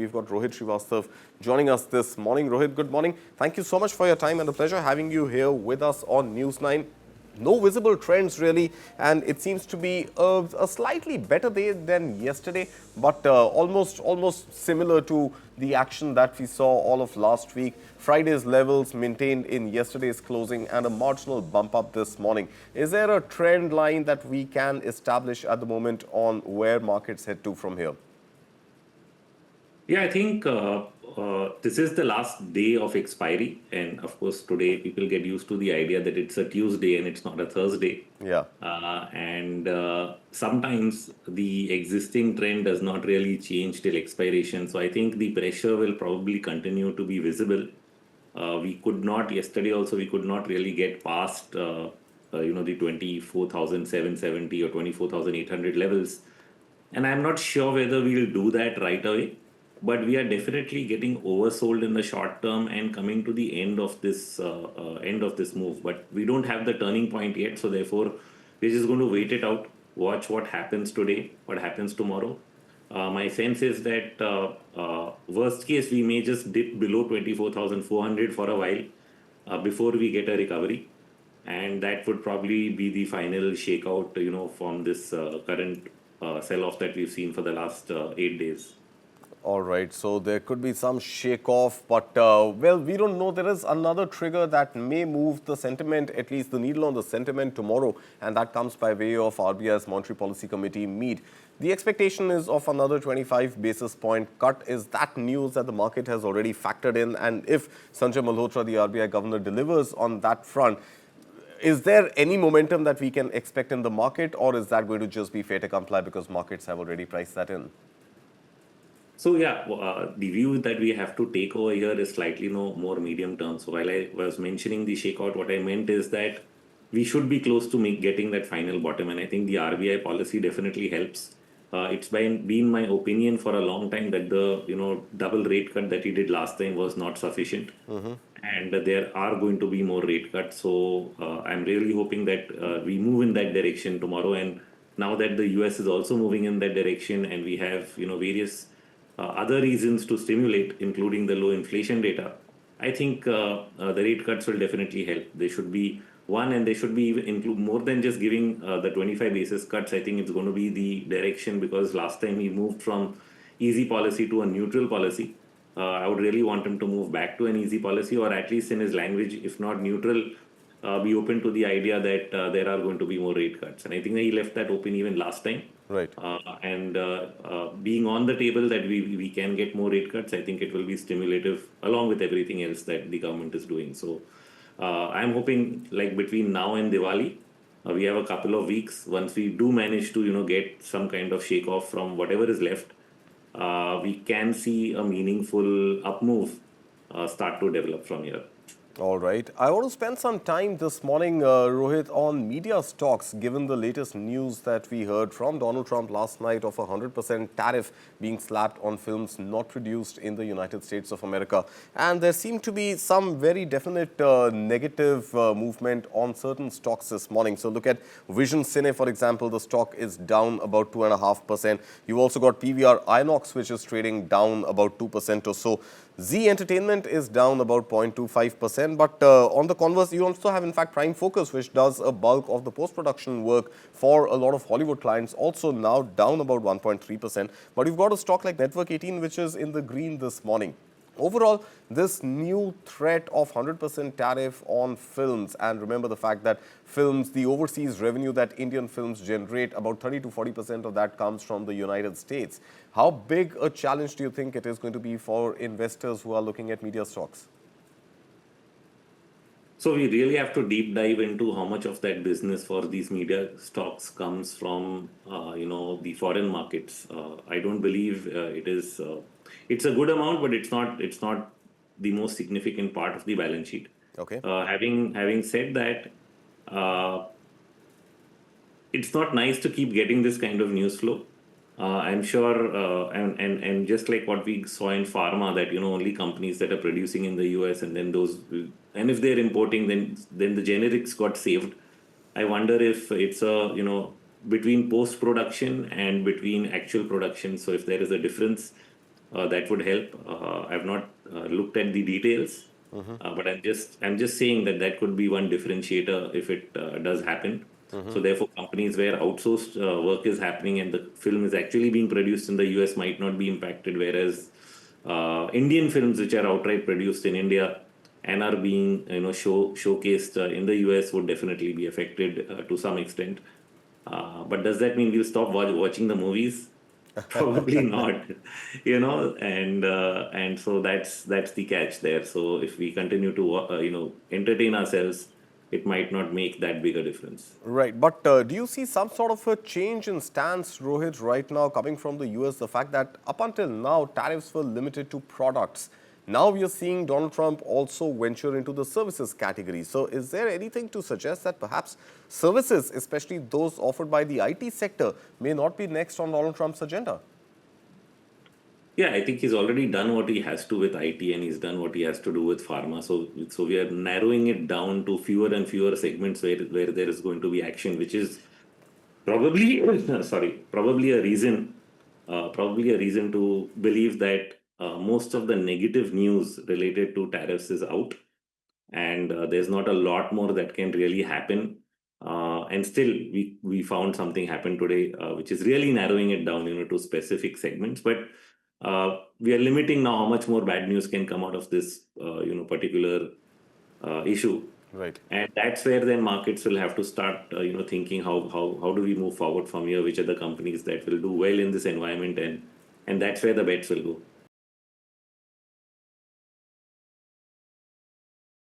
we've got Rohit Srivastava joining us this morning. Rohit, good morning. Thank you so much for your time and a pleasure having you here with us on News9. No visible trends really, and it seems to be a slightly better day than yesterday, but almost similar to the action that we saw all of last week. Friday's levels maintained in yesterday's closing and a marginal bump up this morning. Is there a trend line that we can establish at the moment on where markets head to from here? Yeah, I think this is the last day of expiry. And of course, today people get used to the idea that it's a Tuesday and it's not a Thursday. Yeah. Sometimes the existing trend does not really change till expiration. So I think the pressure will probably continue to be visible. We could not, yesterday also, we could not really get past, the 24,770 or 24,800 levels. And I'm not sure whether we'll do that right away. But we are definitely getting oversold in the short term and coming to the end of this move. But we don't have the turning point yet, so therefore we're just going to wait it out, watch what happens today, what happens tomorrow. My sense is that worst case we may just dip below 24,400 for a while before we get a recovery, and that would probably be the final shakeout, from this current sell-off that we've seen for the last 8 days. All right, so there could be some shake-off, but, well, we don't know. There is another trigger that may move the sentiment, at least the needle on the sentiment tomorrow, and that comes by way of RBI's Monetary Policy Committee meet. The expectation is of another 25 basis point cut. Is that news that the market has already factored in? And if Sanjay Malhotra, the RBI governor, delivers on that front, is there any momentum that we can expect in the market, or is that going to just be fait accompli because markets have already priced that in? So yeah, the view that we have to take over here is slightly more medium term. So while I was mentioning the shakeout, what I meant is that we should be close to getting that final bottom. And I think the RBI policy definitely helps. It's been my opinion for a long time that the double rate cut that he did last time was not sufficient. And there are going to be more rate cuts. So I'm really hoping that we move in that direction tomorrow. And now that the US is also moving in that direction, and we have various other reasons to stimulate, including the low inflation data, I think the rate cuts will definitely help. They should be one, and they should be include more than just giving the 25 basis cuts. I think it's going to be the direction, because last time he moved from easy policy to a neutral policy. I would really want him to move back to an easy policy, or at least in his language, if not neutral, be open to the idea that there are going to be more rate cuts. And I think that he left that open even last time. Right. Being on the table that we can get more rate cuts, I think it will be stimulative along with everything else that the government is doing. So I'm hoping, like, between now and Diwali, we have a couple of weeks. Once we do manage to get some kind of shake off from whatever is left, we can see a meaningful up move start to develop from here. All right. I want to spend some time this morning, Rohit, on media stocks, given the latest news that we heard from Donald Trump last night of a 100% tariff being slapped on films not produced in the United States of America. And there seemed to be some very definite negative movement on certain stocks this morning. So look at Vision Cine, for example. The stock is down about 2.5%. You've also got PVR Inox, which is trading down about 2% or so. Z Entertainment is down about 0.25%, but on the converse, you also have, in fact, Prime Focus, which does a bulk of the post-production work for a lot of Hollywood clients, also now down about 1.3%. But you've got a stock like Network 18, which is in the green this morning. Overall, this new threat of 100% tariff on films, and remember the fact that films, the overseas revenue that Indian films generate, about 30 to 40% of that comes from the United States. How big a challenge do you think it is going to be for investors who are looking at media stocks? So we really have to deep dive into how much of that business for these media stocks comes from, the foreign markets. I don't believe it is. It's a good amount, but it's not the most significant part of the balance sheet. Okay. Having said that, it's not nice to keep getting this kind of news flow. I'm sure, and just like what we saw in pharma, that only companies that are producing in the US, and then those, and if they're importing, then the generics got saved. I wonder if it's between post production and between actual production. So if there is a difference, that would help. I've not looked at the details, but I'm just saying that that could be one differentiator if it does happen. So therefore, companies where outsourced work is happening and the film is actually being produced in the US might not be impacted, whereas Indian films which are outright produced in India and are being showcased in the US would definitely be affected to some extent. But does that mean we'll stop watching the movies? Probably not, and so that's the catch there. So if we continue to entertain ourselves, it might not make that big a difference. Right. But do you see some sort of a change in stance, Rohit, right now coming from the US? The fact that up until now, tariffs were limited to products. Now we are seeing Donald Trump also venture into the services category. So is there anything to suggest that perhaps services, especially those offered by the IT sector, may not be next on Donald Trump's agenda? Yeah, I think he's already done what he has to with IT, and he's done what he has to do with pharma. So we are narrowing it down to fewer and fewer segments where there is going to be action, which is probably probably a reason to believe that most of the negative news related to tariffs is out, and there's not a lot more that can really happen. And still, we found something happen today, which is really narrowing it down, to specific segments. But we are limiting now how much more bad news can come out of this, particular issue. Right. And that's where then markets will have to start, thinking how do we move forward from here? Which are the companies that will do well in this environment, and that's where the bets will go.